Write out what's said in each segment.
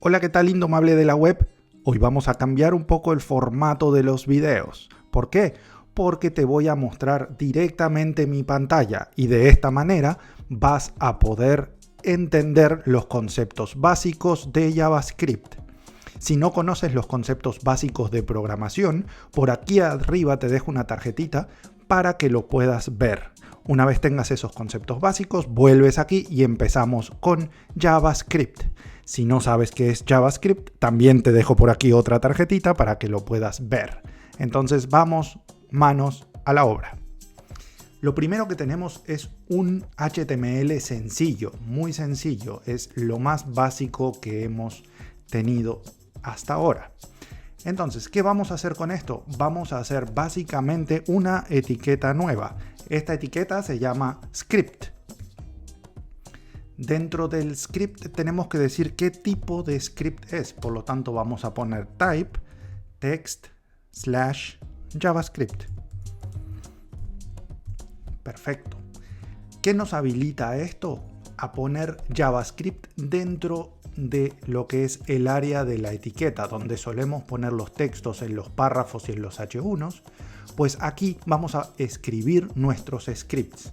Hola, ¿qué tal, indomable de la web? Hoy vamos a cambiar un poco el formato de los videos. ¿Por qué? Porque te voy a mostrar directamente mi pantalla y de esta manera vas a poder entender los conceptos básicos de JavaScript. Si no conoces los conceptos básicos de programación, por aquí arriba te dejo una tarjetita para que lo puedas ver. Una vez tengas esos conceptos básicos, vuelves aquí y empezamos con JavaScript. Si no sabes qué es JavaScript, también te dejo por aquí otra tarjetita para que lo puedas ver. Entonces vamos manos a la obra. Lo primero que tenemos es un HTML sencillo, muy sencillo. Es lo más básico que hemos tenido hasta ahora. Entonces, ¿qué vamos a hacer con esto? Vamos a hacer básicamente una etiqueta nueva. Esta etiqueta se llama script. Dentro del script tenemos que decir qué tipo de script es. Por lo tanto, vamos a poner type text / JavaScript. Perfecto. ¿Qué nos habilita esto? A poner JavaScript dentro de lo que es el área de la etiqueta, donde solemos poner los textos en los párrafos y en los H1s, pues aquí vamos a escribir nuestros scripts.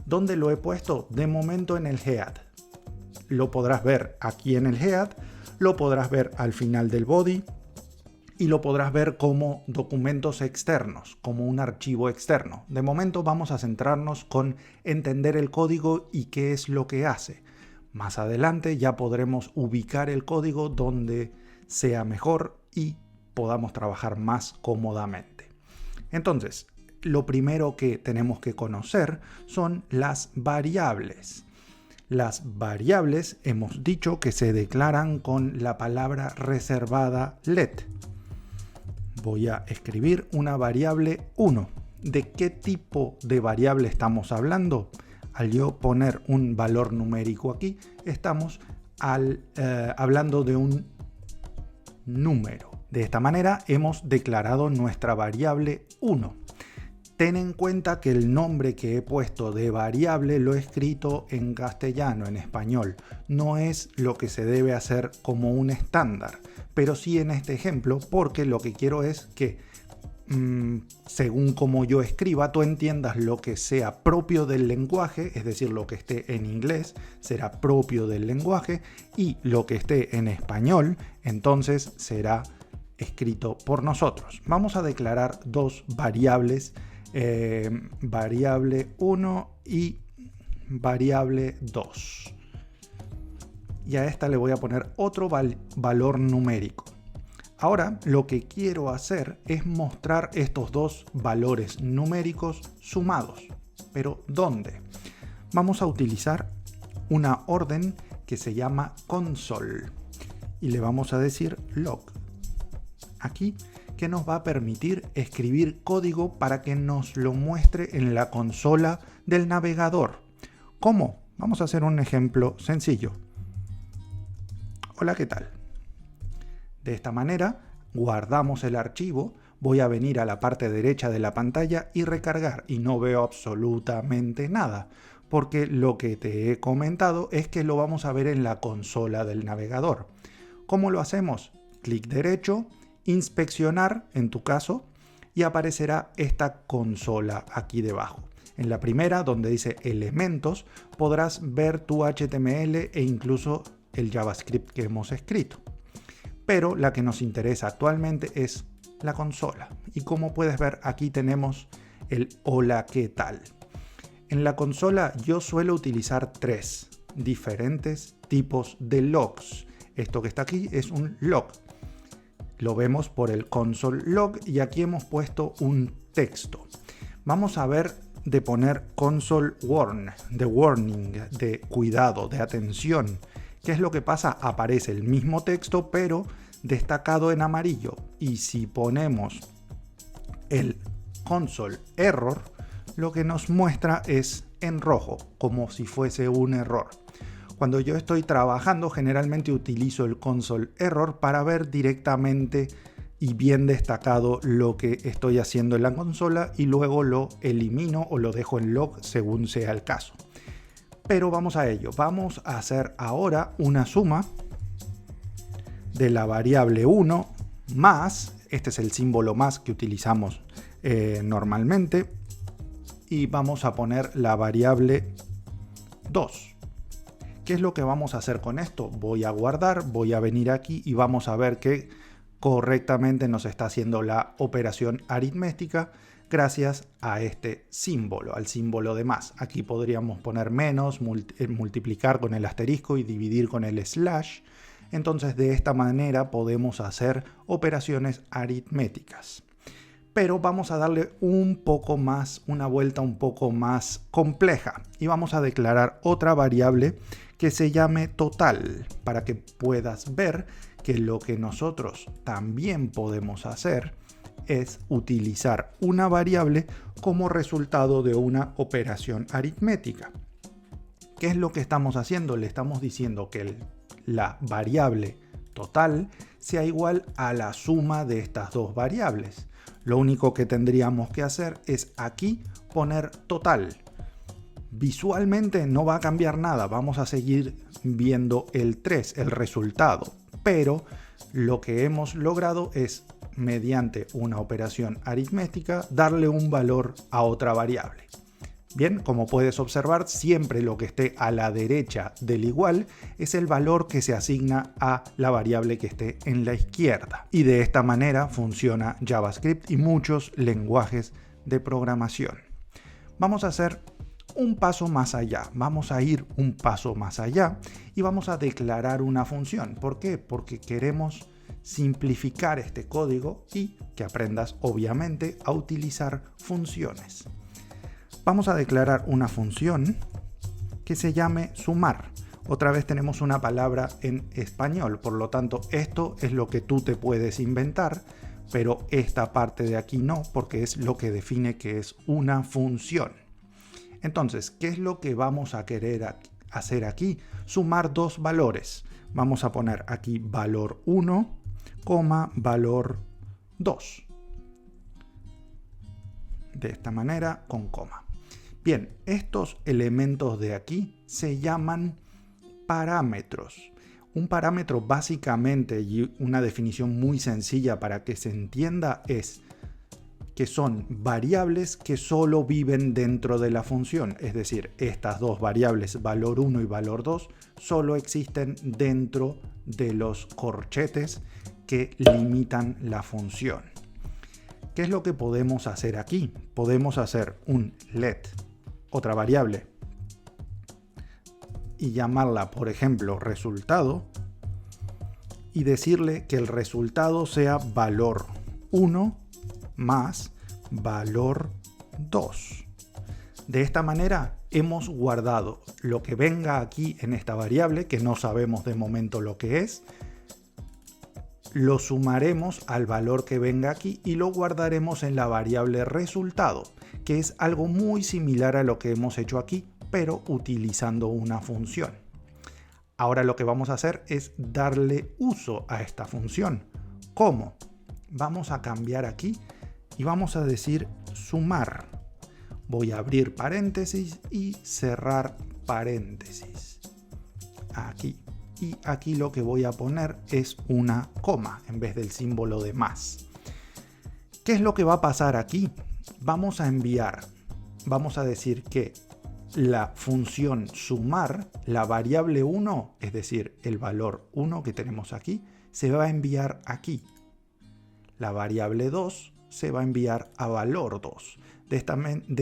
¿Dónde lo he puesto? De momento en el head. Lo podrás ver aquí en el head, lo podrás ver al final del body y lo podrás ver como documentos externos, como un archivo externo. De momento vamos a centrarnos con entender el código y qué es lo que hace. Más adelante ya podremos ubicar el código donde sea mejor y podamos trabajar más cómodamente. Entonces, lo primero que tenemos que conocer son las variables. Las variables hemos dicho que se declaran con la palabra reservada let. Voy a escribir una variable 1. ¿De qué tipo de variable estamos hablando? Al yo poner un valor numérico aquí, estamos hablando de un número. De esta manera hemos declarado nuestra variable 1. Ten en cuenta que el nombre que he puesto de variable lo he escrito en castellano, en español. No es lo que se debe hacer como un estándar, pero sí en este ejemplo, porque lo que quiero es que según como yo escriba, tú entiendas lo que sea propio del lenguaje, es decir, lo que esté en inglés será propio del lenguaje y lo que esté en español, entonces será escrito por nosotros. Vamos a declarar dos variables, variable 1 y variable 2. Y a esta le voy a poner otro valor numérico. Ahora lo que quiero hacer es mostrar estos dos valores numéricos sumados. ¿Pero dónde? Vamos a utilizar una orden que se llama console y le vamos a decir log. Aquí, que nos va a permitir escribir código para que nos lo muestre en la consola del navegador. ¿Cómo? Vamos a hacer un ejemplo sencillo. Hola, ¿qué tal? De esta manera, guardamos el archivo, voy a venir a la parte derecha de la pantalla y recargar, y no veo absolutamente nada, porque lo que te he comentado es que lo vamos a ver en la consola del navegador. ¿Cómo lo hacemos? Clic derecho, inspeccionar en tu caso, y aparecerá esta consola aquí debajo. En la primera, donde dice elementos, podrás ver tu HTML e incluso el JavaScript que hemos escrito. Pero la que nos interesa actualmente es la consola. Y como puedes ver, aquí tenemos el hola, ¿qué tal? En la consola yo suelo utilizar tres diferentes tipos de logs. Esto que está aquí es un log. Lo vemos por el console log y aquí hemos puesto un texto. Vamos a ver de poner console warn, de warning, de cuidado, de atención. ¿Qué es lo que pasa? Aparece el mismo texto, pero destacado en amarillo. Y si ponemos el console error, lo que nos muestra es en rojo, como si fuese un error. Cuando yo estoy trabajando, generalmente utilizo el console error para ver directamente y bien destacado lo que estoy haciendo en la consola y luego lo elimino o lo dejo en log según sea el caso. Pero vamos a ello. Vamos a hacer ahora una suma de la variable 1 más, este es el símbolo más que utilizamos normalmente, y vamos a poner la variable 2. ¿Qué es lo que vamos a hacer con esto? Voy a guardar, voy a venir aquí y vamos a ver que correctamente nos está haciendo la operación aritmética gracias a este símbolo, al símbolo de más. Aquí podríamos poner menos, multiplicar con el asterisco y dividir con el slash. Entonces de esta manera podemos hacer operaciones aritméticas. Pero vamos a darle un poco más, una vuelta un poco más compleja. Y vamos a declarar otra variable que se llame total, para que puedas ver que lo que nosotros también podemos hacer es utilizar una variable como resultado de una operación aritmética. ¿Qué es lo que estamos haciendo? Le estamos diciendo que la variable total sea igual a la suma de estas dos variables. Lo único que tendríamos que hacer es aquí poner total. Visualmente no va a cambiar nada, vamos a seguir viendo el 3, el resultado, pero lo que hemos logrado es, mediante una operación aritmética, darle un valor a otra variable. Bien, como puedes observar, siempre lo que esté a la derecha del igual es el valor que se asigna a la variable que esté en la izquierda. Y de esta manera funciona JavaScript y muchos lenguajes de programación. Vamos a hacer un paso más allá, vamos a ir un paso más allá y vamos a declarar una función. ¿Por qué? Porque queremos simplificar este código y que aprendas obviamente a utilizar funciones. Vamos a declarar una función que se llame sumar. Otra vez tenemos una palabra en español, por lo tanto esto es lo que tú te puedes inventar, pero esta parte de aquí no, porque es lo que define que es una función. Entonces, ¿qué es lo que vamos a querer hacer aquí? Sumar dos valores. Vamos a poner aquí valor 1, valor 2. De esta manera, con coma. Bien, estos elementos de aquí se llaman parámetros. Un parámetro básicamente, y una definición muy sencilla para que se entienda, es que son variables que solo viven dentro de la función. Es decir, estas dos variables, valor 1 y valor 2, solo existen dentro de los corchetes que limitan la función. ¿Qué es lo que podemos hacer aquí? Podemos hacer un let, otra variable, y llamarla, por ejemplo, resultado, y decirle que el resultado sea valor 1 más valor 2. De esta manera hemos guardado lo que venga aquí en esta variable, que no sabemos de momento lo que es, lo sumaremos al valor que venga aquí y lo guardaremos en la variable resultado, que es algo muy similar a lo que hemos hecho aquí, pero utilizando una función. Ahora lo que vamos a hacer es darle uso a esta función. ¿Cómo? Vamos a cambiar aquí y vamos a decir sumar. Voy a abrir paréntesis y cerrar paréntesis. Aquí. Y aquí lo que voy a poner es una coma en vez del símbolo de más. ¿Qué es lo que va a pasar aquí? Vamos a decir que la función sumar, la variable 1, es decir, el valor 1 que tenemos aquí, se va a enviar aquí. La variable 2 se va a enviar a valor 2. De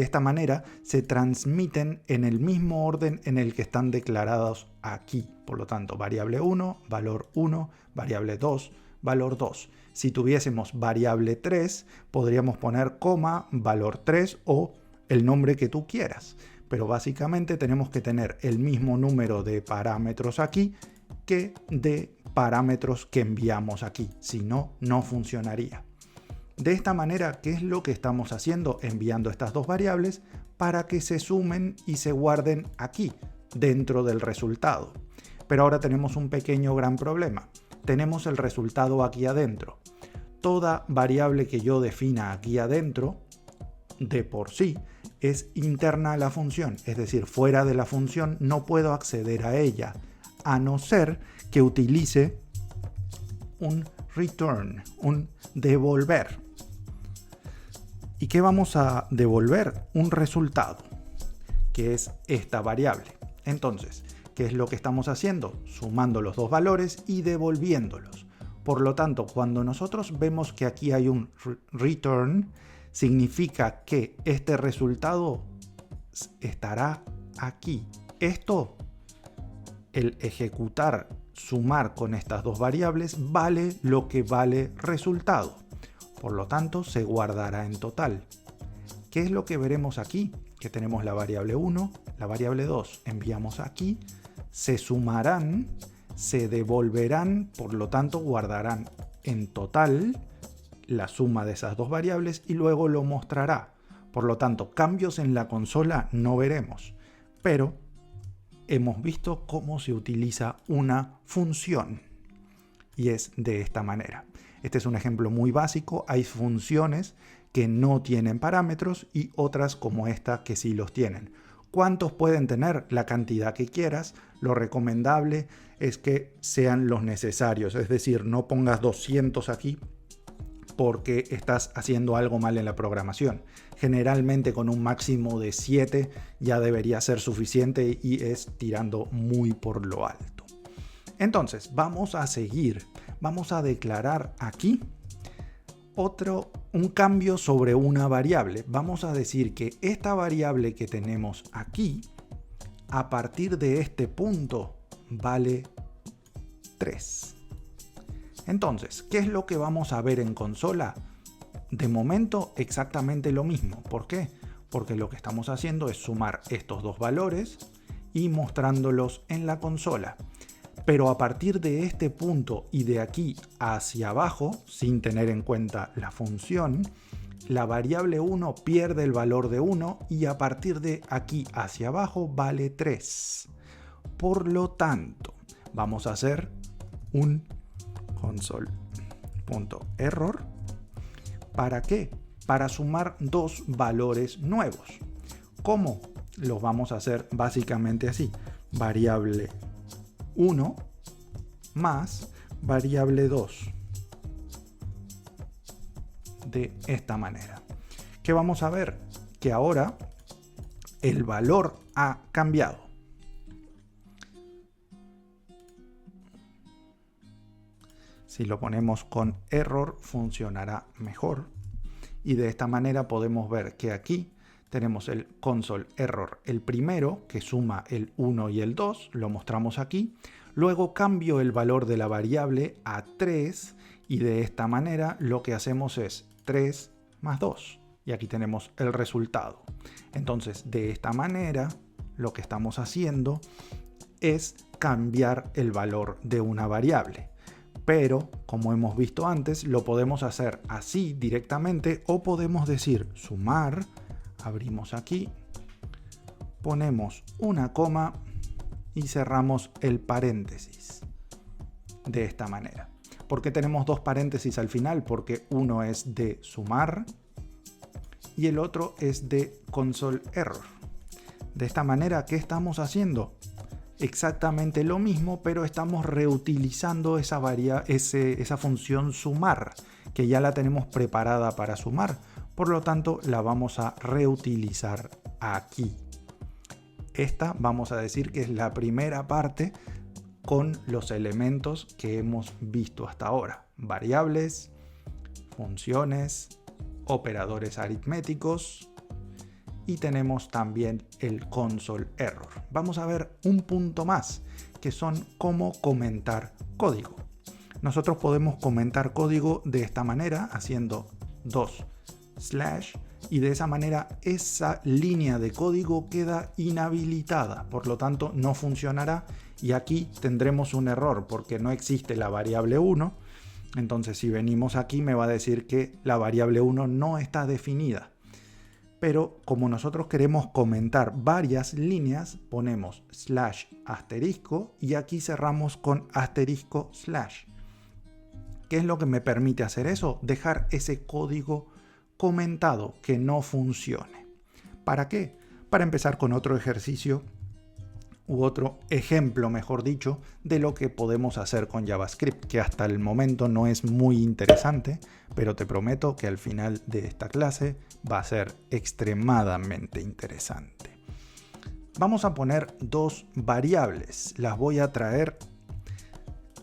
esta manera se transmiten en el mismo orden en el que están declarados aquí. Por lo tanto, variable 1, valor 1, variable 2, valor 2. Si tuviésemos variable 3, podríamos poner coma, valor 3 o el nombre que tú quieras. Pero básicamente tenemos que tener el mismo número de parámetros aquí que de parámetros que enviamos aquí. Si no, no funcionaría. De esta manera, ¿qué es lo que estamos haciendo? Enviando estas dos variables para que se sumen y se guarden aquí, dentro del resultado. Pero ahora tenemos un pequeño gran problema. Tenemos el resultado aquí adentro. Toda variable que yo defina aquí adentro, de por sí, es interna a la función. Es decir, fuera de la función no puedo acceder a ella, a no ser que utilice un return, un devolver. ¿Y qué vamos a devolver? Un resultado, que es esta variable. Entonces, ¿qué es lo que estamos haciendo? Sumando los dos valores y devolviéndolos. Por lo tanto, cuando nosotros vemos que aquí hay un return, significa que este resultado estará aquí. Esto, el ejecutar, sumar con estas dos variables, vale lo que vale resultado. Por lo tanto, se guardará en total. ¿Qué es lo que veremos aquí? Que tenemos la variable 1, la variable 2. Enviamos aquí, se sumarán, se devolverán, por lo tanto guardarán en total la suma de esas dos variables y luego lo mostrará. Por lo tanto, cambios en la consola no veremos, pero hemos visto cómo se utiliza una función y es de esta manera. Este es un ejemplo muy básico. Hay funciones que no tienen parámetros y otras como esta que sí los tienen. ¿Cuántos pueden tener? La cantidad que quieras. Lo recomendable es que sean los necesarios, es decir, no pongas 200 aquí porque estás haciendo algo mal en la programación. Generalmente con un máximo de 7 ya debería ser suficiente y es tirando muy por lo alto. Entonces, vamos a seguir. Vamos a declarar aquí un cambio sobre una variable. Vamos a decir que esta variable que tenemos aquí, a partir de este punto, vale 3. Entonces, ¿qué es lo que vamos a ver en consola? De momento, exactamente lo mismo. ¿Por qué? Porque lo que estamos haciendo es sumar estos dos valores y mostrándolos en la consola. Pero a partir de este punto y de aquí hacia abajo, sin tener en cuenta la función, la variable 1 pierde el valor de 1 y a partir de aquí hacia abajo vale 3. Por lo tanto, vamos a hacer un console.error. ¿Para qué? Para sumar dos valores nuevos. ¿Cómo? Los vamos a hacer básicamente así. Variable 1 más variable 2. De esta manera. ¿Qué vamos a ver? Que ahora el valor ha cambiado. Si lo ponemos con error funcionará mejor. Y de esta manera podemos ver que aquí tenemos el console error, el primero que suma el 1 y el 2, lo mostramos aquí. Luego cambio el valor de la variable a 3 y de esta manera lo que hacemos es 3 más 2. Y aquí tenemos el resultado. Entonces, de esta manera lo que estamos haciendo es cambiar el valor de una variable. Pero, como hemos visto antes, lo podemos hacer así directamente o podemos decir sumar, abrimos aquí, ponemos una coma y cerramos el paréntesis. De esta manera. ¿Por qué tenemos dos paréntesis al final? Porque uno es de sumar y el otro es de console error. De esta manera, ¿qué estamos haciendo? Exactamente lo mismo, pero estamos reutilizando esa función sumar, que ya la tenemos preparada para sumar. Por lo tanto, la vamos a reutilizar aquí. Esta vamos a decir que es la primera parte con los elementos que hemos visto hasta ahora. Variables, funciones, operadores aritméticos. Y tenemos también el console error. Vamos a ver un punto más, que son cómo comentar código. Nosotros podemos comentar código de esta manera, haciendo 2/ y de esa manera esa línea de código queda inhabilitada, por lo tanto no funcionará y aquí tendremos un error porque no existe la variable 1. Entonces si venimos aquí me va a decir que la variable 1 no está definida. Pero como nosotros queremos comentar varias líneas, ponemos /* y aquí cerramos con */. ¿Qué es lo que me permite hacer eso? Dejar ese código comentado que no funcione. ¿Para qué? Para empezar con otro ejercicio u otro ejemplo, mejor dicho, de lo que podemos hacer con JavaScript, que hasta el momento no es muy interesante, pero te prometo que al final de esta clase va a ser extremadamente interesante. Vamos a poner dos variables, las voy a traer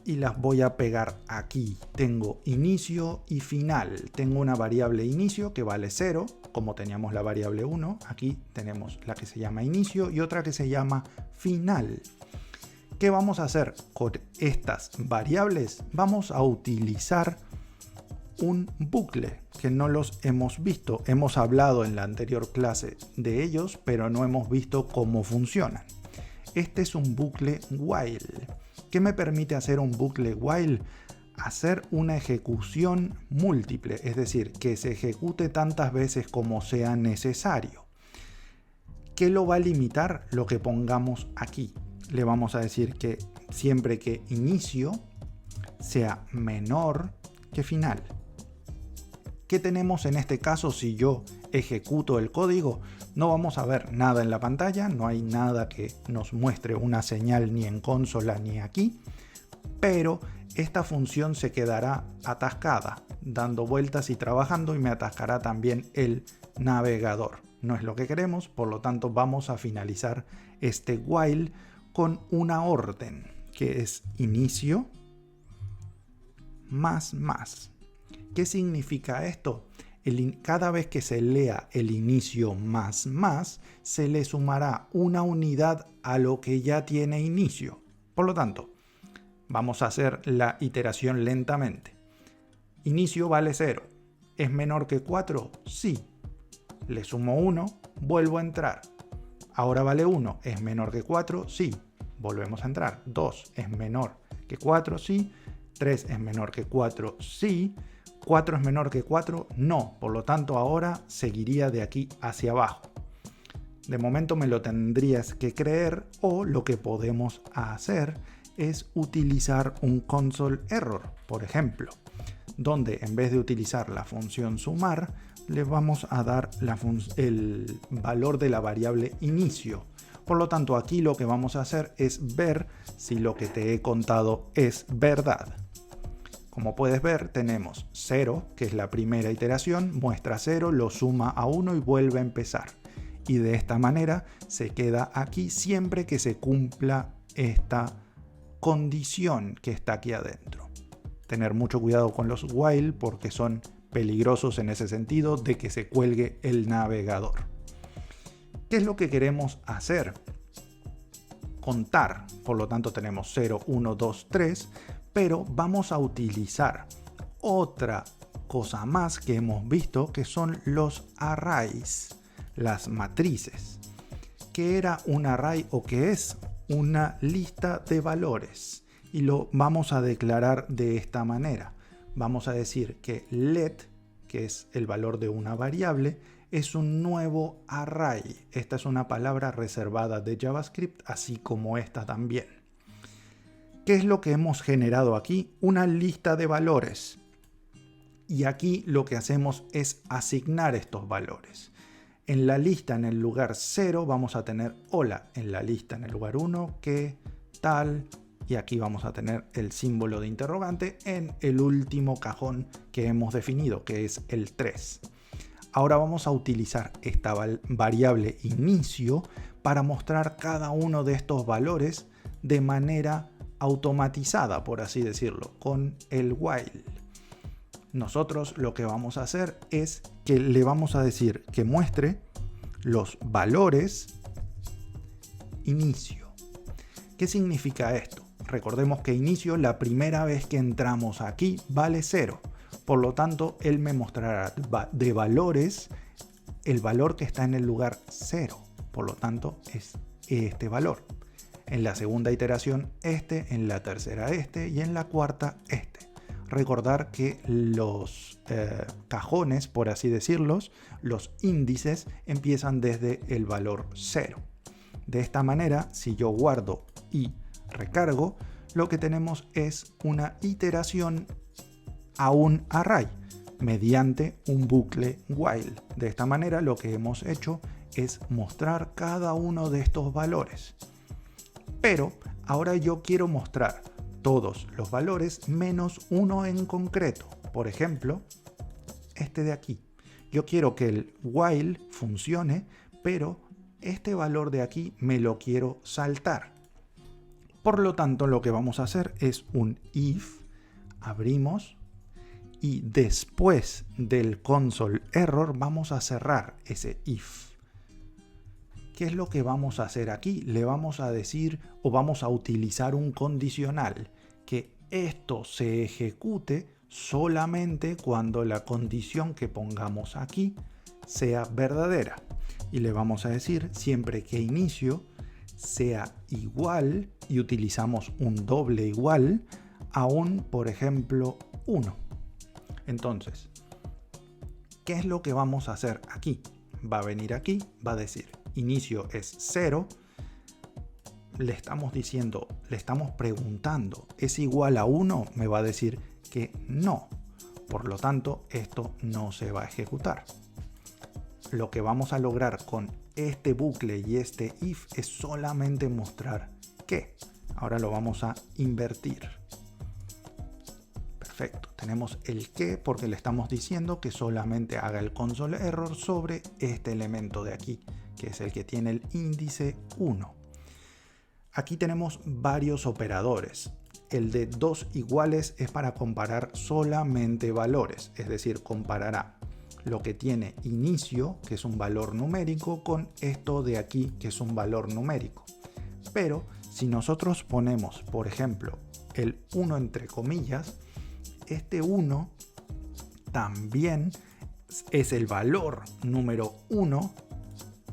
y las voy a pegar aquí. Tengo inicio y final. Tengo una variable inicio que vale 0, como teníamos la variable 1. Aquí tenemos la que se llama inicio y otra que se llama final. ¿Qué vamos a hacer con estas variables? Vamos a utilizar un bucle que no los hemos visto. Hemos hablado en la anterior clase de ellos, pero no hemos visto cómo funcionan. Este es un bucle while. ¿Qué me permite hacer un bucle while? Hacer una ejecución múltiple, es decir, que se ejecute tantas veces como sea necesario. ¿Qué lo va a limitar? Lo que pongamos aquí. Le vamos a decir que siempre que inicio sea menor que final. ¿Qué tenemos en este caso si yo ejecuto el código? No vamos a ver nada en la pantalla, no hay nada que nos muestre una señal ni en consola ni aquí, pero esta función se quedará atascada, dando vueltas y trabajando, y me atascará también el navegador. No es lo que queremos, por lo tanto vamos a finalizar este while con una orden, que es inicio más más. ¿Qué significa esto? Cada vez que se lea el inicio más más, se le sumará una unidad a lo que ya tiene inicio. Por lo tanto, vamos a hacer la iteración lentamente. Inicio vale 0. ¿Es menor que 4? Sí. Le sumo 1, vuelvo a entrar. Ahora vale 1. ¿Es menor que 4? Sí. Volvemos a entrar. 2 es menor que 4, sí. 3 es menor que 4, sí. 4 es menor que 4, no. Por lo tanto, ahora seguiría de aquí hacia abajo. De momento me lo tendrías que creer, o lo que podemos hacer es utilizar un console error, por ejemplo, donde en vez de utilizar la función sumar, le vamos a dar el valor de la variable inicio. Por lo tanto, aquí lo que vamos a hacer es ver si lo que te he contado es verdad. Como puedes ver, tenemos 0, que es la primera iteración, muestra 0, lo suma a 1 y vuelve a empezar. Y de esta manera se queda aquí siempre que se cumpla esta condición que está aquí adentro. Tener mucho cuidado con los while porque son peligrosos en ese sentido de que se cuelgue el navegador. ¿Qué es lo que queremos hacer? Contar. Por lo tanto tenemos 0, 1, 2, 3. Pero vamos a utilizar otra cosa más que hemos visto, que son los arrays, las matrices. ¿Qué era un array o qué es? Una lista de valores. Y lo vamos a declarar de esta manera. Vamos a decir que let, que es el valor de una variable, es un nuevo array. Esta es una palabra reservada de JavaScript, así como esta también. ¿Qué es lo que hemos generado aquí? Una lista de valores. Y aquí lo que hacemos es asignar estos valores. En la lista, en el lugar 0, vamos a tener hola. En la lista, en el lugar 1, qué tal. Y aquí vamos a tener el símbolo de interrogante en el último cajón que hemos definido, que es el 3. Ahora vamos a utilizar esta variable inicio para mostrar cada uno de estos valores de manera automatizada, por así decirlo, con el while. Nosotros lo que vamos a hacer es que le vamos a decir que muestre los valores inicio. ¿Qué significa esto? Recordemos que inicio, la primera vez que entramos aquí, vale 0. Por lo tanto, él me mostrará de valores el valor que está en el lugar 0. Por lo tanto, es este valor. En la segunda iteración este, en la tercera este y en la cuarta este. Recordar que los cajones, por así decirlos, los índices empiezan desde el valor 0. De esta manera, si yo guardo y recargo, lo que tenemos es una iteración a un array mediante un bucle while. De esta manera lo que hemos hecho es mostrar cada uno de estos valores. Pero ahora yo quiero mostrar todos los valores menos uno en concreto. Por ejemplo, este de aquí. Yo quiero que el while funcione, pero este valor de aquí me lo quiero saltar. Por lo tanto, lo que vamos a hacer es un if, abrimos, y después del console error vamos a cerrar ese if. ¿Qué es lo que vamos a hacer aquí? Le vamos a decir o vamos a utilizar un condicional, que esto se ejecute solamente cuando la condición que pongamos aquí sea verdadera. Y le vamos a decir siempre que inicio sea igual, y utilizamos un doble igual a un, por ejemplo, 1. Entonces, ¿qué es lo que vamos a hacer aquí? Va a venir aquí, va a decir inicio es 0. Le estamos diciendo, le estamos preguntando, ¿es igual a 1? Me va a decir que no. Por lo tanto, esto no se va a ejecutar. Lo que vamos a lograr con este bucle y este if es solamente mostrar que. Ahora lo vamos a invertir. Perfecto, tenemos el que porque le estamos diciendo que solamente haga el console error sobre este elemento de aquí, que es el que tiene el índice 1. Aquí tenemos varios operadores. El de dos iguales es para comparar solamente valores, es decir, comparará lo que tiene inicio, que es un valor numérico, con esto de aquí, que es un valor numérico. Pero si nosotros ponemos, por ejemplo, el 1 entre comillas, este 1 también es el valor número 1,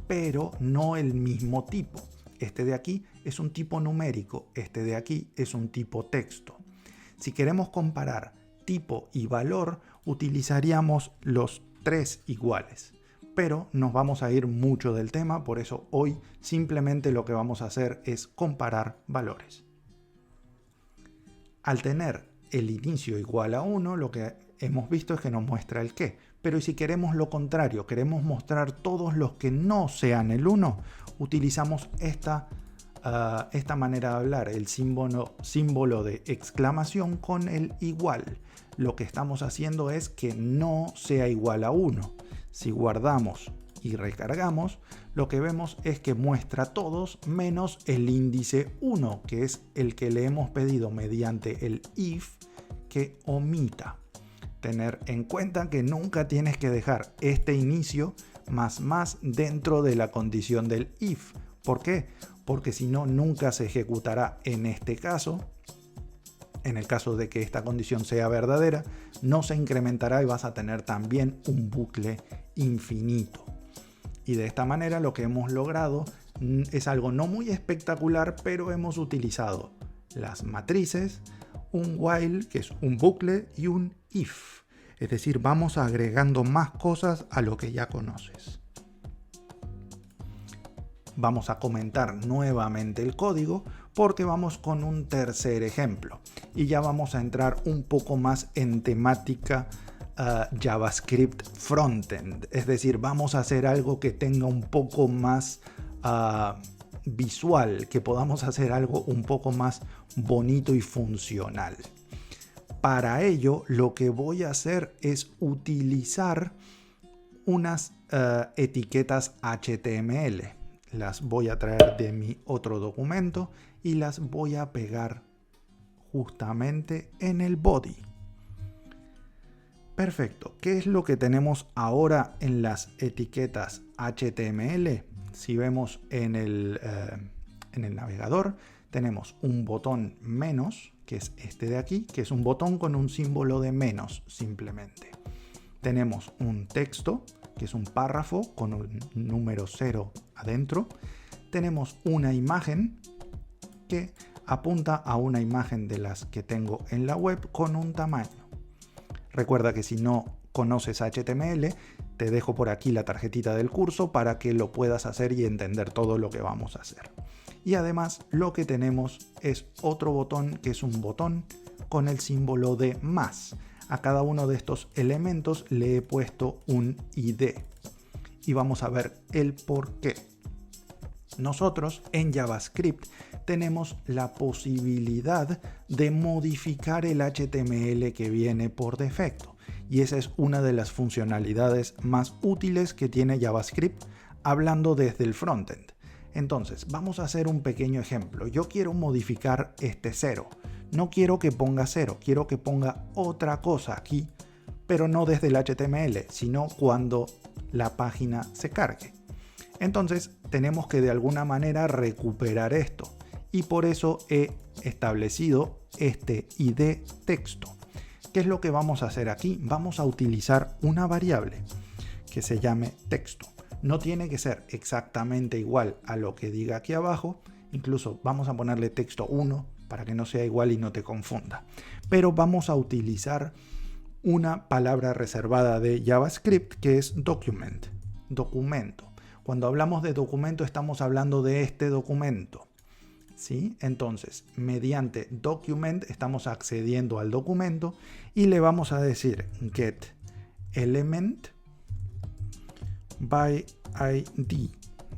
pero no el mismo tipo. Este de aquí es un tipo numérico, este de aquí es un tipo texto. Si queremos comparar tipo y valor, utilizaríamos los tres iguales. Pero nos vamos a ir mucho del tema, por eso hoy simplemente lo que vamos a hacer es comparar valores. Al tener el inicio igual a 1, lo que hemos visto es que nos muestra el qué. Pero si queremos lo contrario, queremos mostrar todos los que no sean el 1, utilizamos esta manera de hablar, el símbolo de exclamación con el igual. Lo que estamos haciendo es que no sea igual a 1. Si guardamos y recargamos, lo que vemos es que muestra todos menos el índice 1, que es el que le hemos pedido mediante el if que omita. Tener en cuenta que nunca tienes que dejar este inicio más dentro de la condición del if. ¿Por qué? Porque si no, nunca se ejecutará en este caso. En el caso de que esta condición sea verdadera, no se incrementará y vas a tener también un bucle infinito. Y de esta manera lo que hemos logrado es algo no muy espectacular, pero hemos utilizado las matrices, un while, que es un bucle, y un if. Es decir, vamos agregando más cosas a lo que ya conoces. Vamos a comentar nuevamente el código porque vamos con un tercer ejemplo. Y ya vamos a entrar un poco más en temática JavaScript Frontend. Es decir, vamos a hacer algo que tenga un poco más visual, que podamos hacer algo un poco más bonito y funcional. Para ello, lo que voy a hacer es utilizar unas etiquetas HTML. Las voy a traer de mi otro documento y las voy a pegar justamente en el body. Perfecto. ¿Qué es lo que tenemos ahora en las etiquetas HTML? Si vemos en el navegador, tenemos un botón menos, que es este de aquí, que es un botón con un símbolo de menos simplemente. Tenemos un texto, que es un párrafo con un número 0 adentro. Tenemos una imagen que apunta a una imagen de las que tengo en la web con un tamaño. Recuerda que si no conoces HTML, te dejo por aquí la tarjetita del curso para que lo puedas hacer y entender todo lo que vamos a hacer. Y además lo que tenemos es otro botón, que es un botón con el símbolo de más. A cada uno de estos elementos le he puesto un ID. Y vamos a ver el por qué. Nosotros en JavaScript tenemos la posibilidad de modificar el HTML que viene por defecto. Y esa es una de las funcionalidades más útiles que tiene JavaScript hablando desde el frontend. Entonces, vamos a hacer un pequeño ejemplo. Yo quiero modificar este 0. No quiero que ponga 0, quiero que ponga otra cosa aquí, pero no desde el HTML, sino cuando la página se cargue. Entonces, tenemos que de alguna manera recuperar esto. Y por eso he establecido este ID texto. ¿Qué es lo que vamos a hacer aquí? Vamos a utilizar una variable que se llame texto. No tiene que ser exactamente igual a lo que diga aquí abajo. Incluso vamos a ponerle texto 1 para que no sea igual y no te confunda. Pero vamos a utilizar una palabra reservada de JavaScript que es document, documento. Cuando hablamos de documento estamos hablando de este documento. ¿Sí? Entonces, mediante document estamos accediendo al documento y le vamos a decir get element by ID,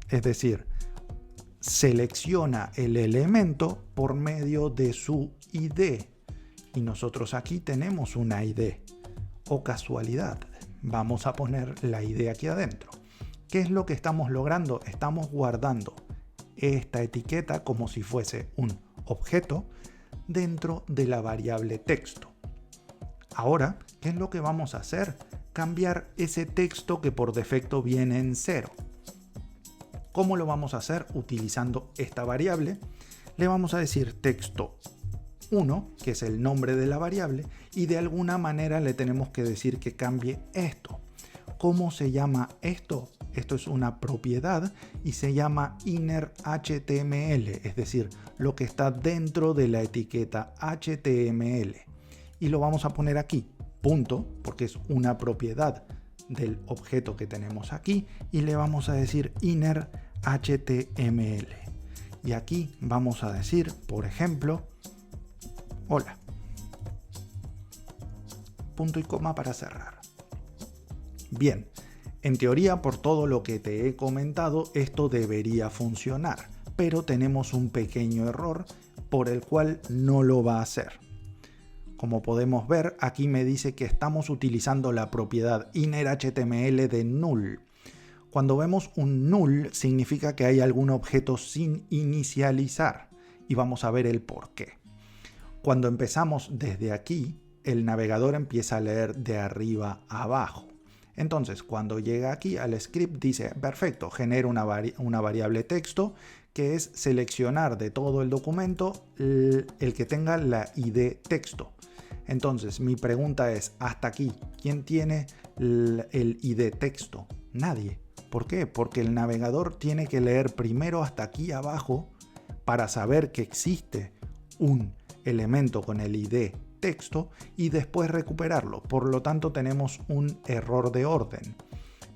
es decir, selecciona el elemento por medio de su ID. Y nosotros aquí tenemos una ID. O casualidad, vamos a poner la ID aquí adentro. ¿Qué es lo que estamos logrando? Estamos guardando esta etiqueta como si fuese un objeto dentro de la variable texto. Ahora, ¿qué es lo que vamos a hacer? Cambiar ese texto que por defecto viene en 0. ¿Cómo lo vamos a hacer? Utilizando esta variable. Le vamos a decir texto 1, que es el nombre de la variable, y de alguna manera le tenemos que decir que cambie esto. ¿Cómo se llama esto? Esto es una propiedad y se llama inner HTML, es decir, lo que está dentro de la etiqueta HTML. Y lo vamos a poner aquí, punto, porque es una propiedad del objeto que tenemos aquí, y le vamos a decir inner HTML. Y aquí vamos a decir, por ejemplo, hola. Punto y coma para cerrar. Bien, en teoría, por todo lo que te he comentado, esto debería funcionar, pero tenemos un pequeño error por el cual no lo va a hacer. Como podemos ver, aquí me dice que estamos utilizando la propiedad innerHTML de null. Cuando vemos un null, significa que hay algún objeto sin inicializar, y vamos a ver el por qué. Cuando empezamos desde aquí, el navegador empieza a leer de arriba a abajo. Entonces, cuando llega aquí al script, dice, perfecto, genera una variable texto, que es seleccionar de todo el documento el que tenga la ID texto. Entonces, mi pregunta es, hasta aquí, ¿quién tiene el ID texto? Nadie. ¿Por qué? Porque el navegador tiene que leer primero hasta aquí abajo para saber que existe un elemento con el ID texto y después recuperarlo. Por lo tanto, tenemos un error de orden.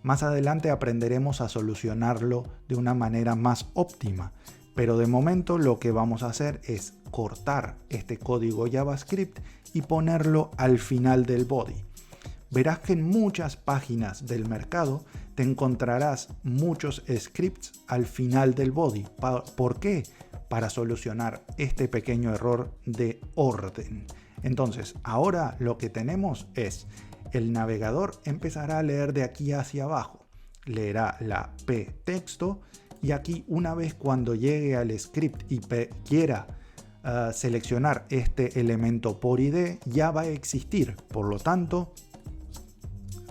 Más adelante aprenderemos a solucionarlo de una manera más óptima, pero de momento lo que vamos a hacer es cortar este código JavaScript y ponerlo al final del body. Verás que en muchas páginas del mercado te encontrarás muchos scripts al final del body. ¿Por qué? Para solucionar este pequeño error de orden. Entonces, ahora lo que tenemos es el navegador empezará a leer de aquí hacia abajo. Leerá la P texto y aquí una vez cuando llegue al script y quiera seleccionar este elemento por ID ya va a existir. Por lo tanto,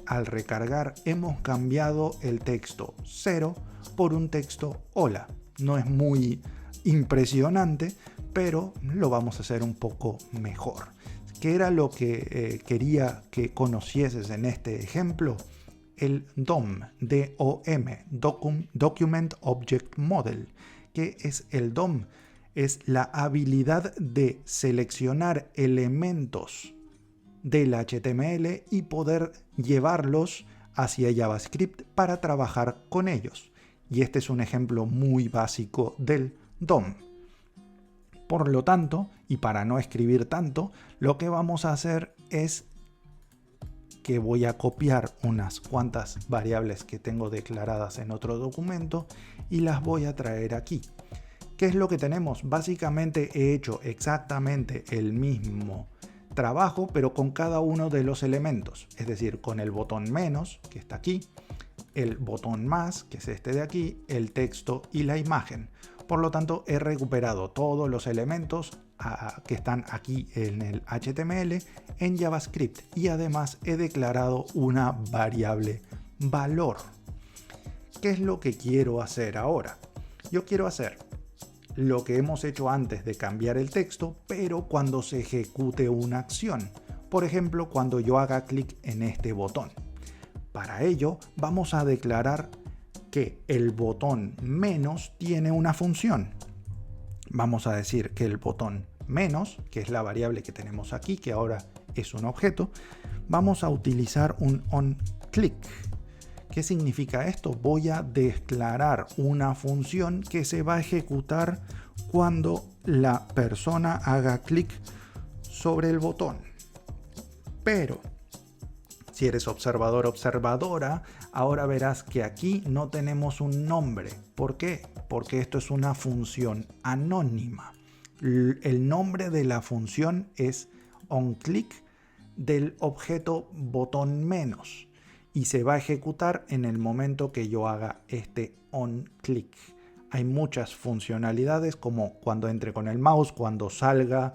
al recargar hemos cambiado el texto 0 por un texto hola. No es muy impresionante, pero lo vamos a hacer un poco mejor. ¿Qué era lo que quería que conocieses en este ejemplo? El DOM, D-O-M, Document Object Model. ¿Qué es el DOM? Es la habilidad de seleccionar elementos del HTML y poder llevarlos hacia JavaScript para trabajar con ellos. Y este es un ejemplo muy básico del DOM. Por lo tanto, y para no escribir tanto, lo que vamos a hacer es que voy a copiar unas cuantas variables que tengo declaradas en otro documento y las voy a traer aquí. ¿Qué es lo que tenemos? Básicamente he hecho exactamente el mismo trabajo, pero con cada uno de los elementos. Es decir, con el botón menos, que está aquí, el botón más, que es este de aquí, el texto y la imagen. Por lo tanto, he recuperado todos los elementos que están aquí en el HTML en JavaScript y además he declarado una variable valor. ¿Qué es lo que quiero hacer ahora? Yo quiero hacer lo que hemos hecho antes de cambiar el texto, pero cuando se ejecute una acción. Por ejemplo, cuando yo haga clic en este botón. Para ello, vamos a declarar que el botón menos tiene una función. Vamos a decir que el botón menos, que es la variable que tenemos aquí, que ahora es un objeto, vamos a utilizar un onClick. ¿Qué significa esto? Voy a declarar una función que se va a ejecutar cuando la persona haga clic sobre el botón. Pero si eres observador o observadora, ahora verás que aquí no tenemos un nombre. ¿Por qué? Porque esto es una función anónima. El nombre de la función es onClick del objeto botón menos y se va a ejecutar en el momento que yo haga este onClick. Hay muchas funcionalidades como cuando entre con el mouse, cuando salga,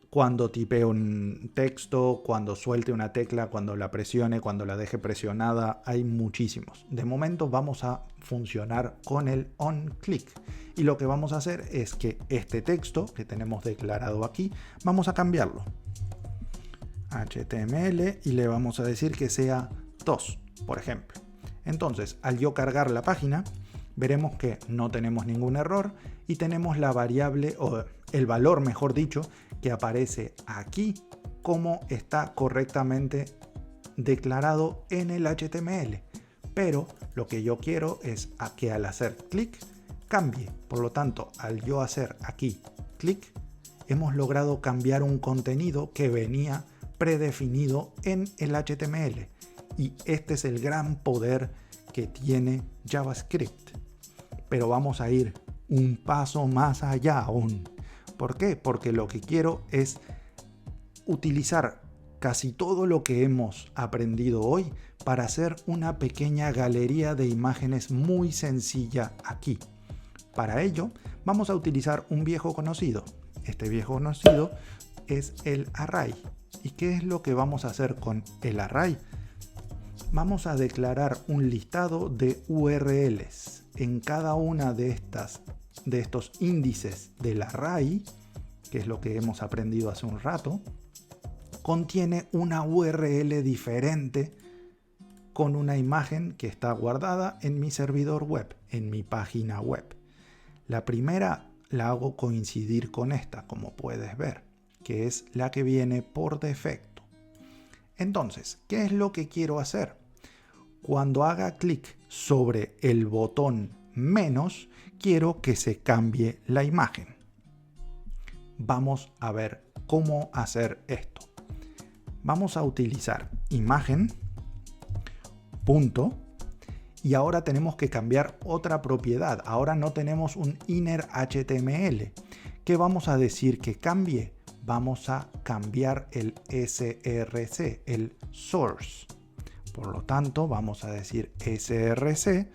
cuando tipee un texto, cuando suelte una tecla, cuando la presione, cuando la deje presionada, hay muchísimos. De momento vamos a funcionar con el onClick. Y lo que vamos a hacer es que este texto que tenemos declarado aquí, vamos a cambiarlo. HTML y le vamos a decir que sea 2, por ejemplo. Entonces, al yo cargar la página, veremos que no tenemos ningún error y tenemos la variable, o el valor mejor dicho, que aparece aquí como está correctamente declarado en el HTML. Pero lo que yo quiero es que al hacer clic cambie. Por lo tanto, al yo hacer aquí clic, hemos logrado cambiar un contenido que venía predefinido en el HTML. Y este es el gran poder que tiene JavaScript. Pero vamos a ir un paso más allá aún. ¿Por qué? Porque lo que quiero es utilizar casi todo lo que hemos aprendido hoy para hacer una pequeña galería de imágenes muy sencilla aquí. Para ello, vamos a utilizar un viejo conocido. Este viejo conocido es el array. ¿Y qué es lo que vamos a hacer con el array? Vamos a declarar un listado de URLs. En cada una de estos índices del array, que es lo que hemos aprendido hace un rato, contiene una URL diferente con una imagen que está guardada en mi servidor web, en mi página web. La primera la hago coincidir con esta, como puedes ver, que es la que viene por defecto. Entonces, ¿qué es lo que quiero hacer? Cuando haga clic sobre el botón menos, quiero que se cambie la imagen. Vamos a ver cómo hacer esto. Vamos a utilizar imagen, punto, y ahora tenemos que cambiar otra propiedad. Ahora no tenemos un inner HTML. ¿Qué vamos a decir que cambie? Vamos a cambiar el src, el source. Por lo tanto, vamos a decir src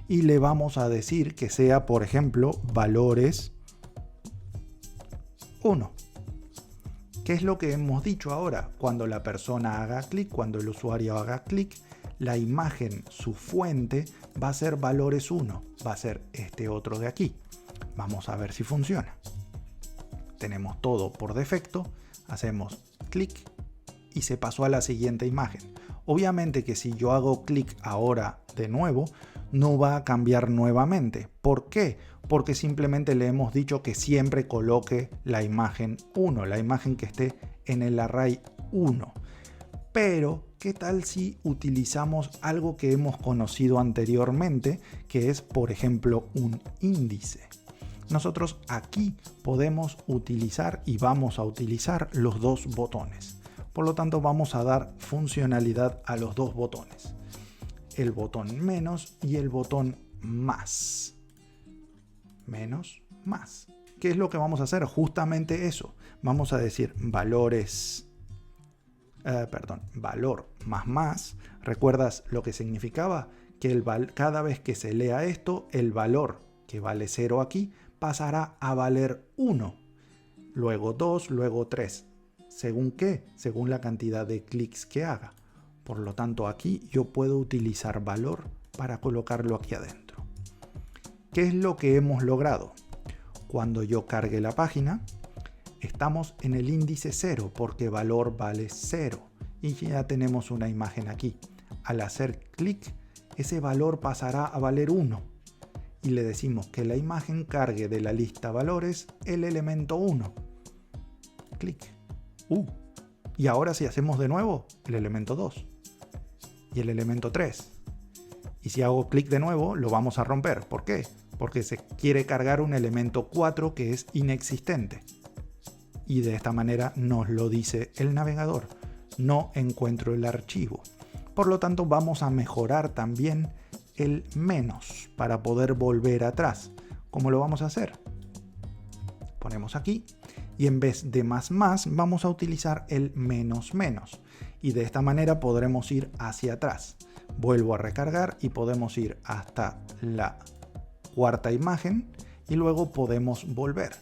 y le vamos a decir que sea, por ejemplo, valores 1. ¿Qué es lo que hemos dicho ahora? Cuando la persona haga clic, cuando el usuario haga clic, la imagen, su fuente, va a ser valores 1. Va a ser este otro de aquí. Vamos a ver si funciona. Tenemos todo por defecto. Hacemos clic y se pasó a la siguiente imagen. Obviamente que si yo hago clic ahora de nuevo, no va a cambiar nuevamente. ¿Por qué? Porque simplemente le hemos dicho que siempre coloque la imagen 1, la imagen que esté en el array 1. Pero, ¿qué tal si utilizamos algo que hemos conocido anteriormente, que es, por ejemplo, un índice? Nosotros aquí podemos utilizar y vamos a utilizar los dos botones. Por lo tanto, vamos a dar funcionalidad a los dos botones. El botón menos y el botón más. menos, más. ¿Qué es lo que vamos a hacer? Justamente eso. Vamos a decir valor más. ¿Recuerdas lo que significaba? Que cada vez que se lea esto, el valor que vale 0 aquí pasará a valer 1. Luego 2, luego 3. ¿Según qué? Según la cantidad de clics que haga. Por lo tanto, aquí yo puedo utilizar valor para colocarlo aquí adentro. ¿Qué es lo que hemos logrado? Cuando yo cargue la página, estamos en el índice 0 porque valor vale 0 y ya tenemos una imagen aquí. Al hacer clic, ese valor pasará a valer 1 y le decimos que la imagen cargue de la lista valores el elemento 1. Clic. Y ahora si hacemos de nuevo, el elemento 2 y el elemento 3. Y si hago clic de nuevo, lo vamos a romper. ¿Por qué? Porque se quiere cargar un elemento 4 que es inexistente. Y de esta manera nos lo dice el navegador. No encuentro el archivo. Por lo tanto, vamos a mejorar también el menos para poder volver atrás. ¿Cómo lo vamos a hacer? Ponemos aquí y en vez de más vamos a utilizar el menos. Y de esta manera podremos ir hacia atrás. Vuelvo a recargar y podemos ir hasta la cuarta imagen y luego podemos volver.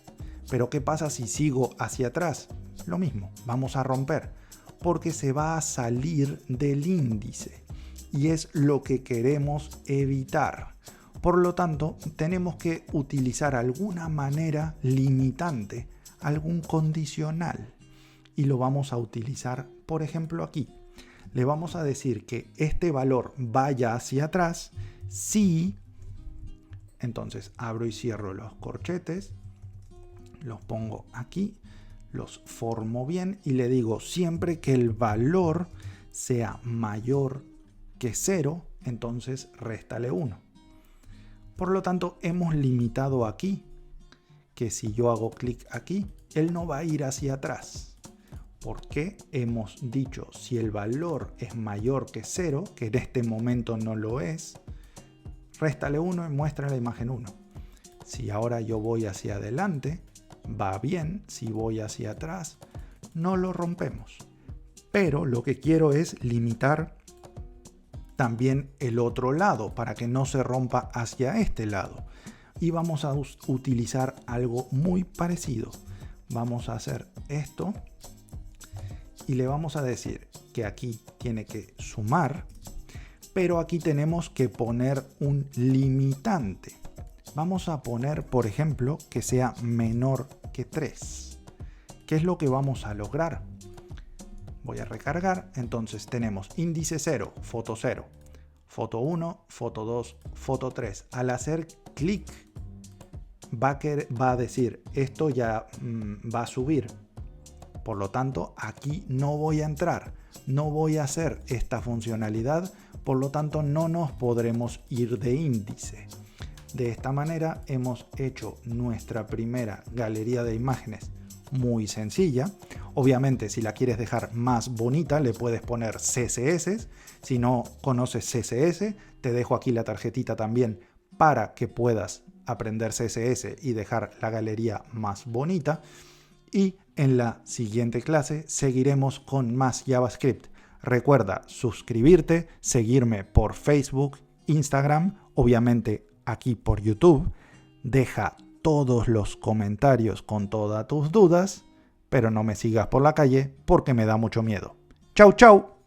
Pero ¿qué pasa si sigo hacia atrás? Lo mismo, vamos a romper porque se va a salir del índice y es lo que queremos evitar. Por lo tanto, tenemos que utilizar alguna manera limitante, algún condicional y lo vamos a utilizar, por ejemplo, aquí. Le vamos a decir que este valor vaya hacia atrás si, entonces abro y cierro los corchetes, los pongo aquí, los formo bien y le digo siempre que el valor sea mayor que 0, entonces réstale 1. Por lo tanto, hemos limitado aquí que si yo hago clic aquí, él no va a ir hacia atrás. Porque hemos dicho si el valor es mayor que 0, que en este momento no lo es, réstale 1 y muestra la imagen 1. Si ahora yo voy hacia adelante, va bien. Si voy hacia atrás, no lo rompemos. Pero lo que quiero es limitar también el otro lado para que no se rompa hacia este lado. Y vamos a utilizar algo muy parecido. Vamos a hacer esto. Y le vamos a decir que aquí tiene que sumar, pero aquí tenemos que poner un limitante. Vamos a poner, por ejemplo, que sea menor que 3. ¿Qué es lo que vamos a lograr? Voy a recargar, entonces tenemos índice 0, foto 0, foto 1, foto 2, foto 3. Al hacer clic va a decir, esto ya va a subir. Por lo tanto, aquí no voy a entrar, no voy a hacer esta funcionalidad, por lo tanto no nos podremos ir de índice. De esta manera hemos hecho nuestra primera galería de imágenes muy sencilla. Obviamente, si la quieres dejar más bonita, le puedes poner CSS. Si no conoces CSS, te dejo aquí la tarjetita también para que puedas aprender CSS y dejar la galería más bonita. Y en la siguiente clase seguiremos con más JavaScript. Recuerda suscribirte, seguirme por Facebook, Instagram, obviamente aquí por YouTube. Deja todos los comentarios con todas tus dudas, pero no me sigas por la calle porque me da mucho miedo. ¡Chau, chau!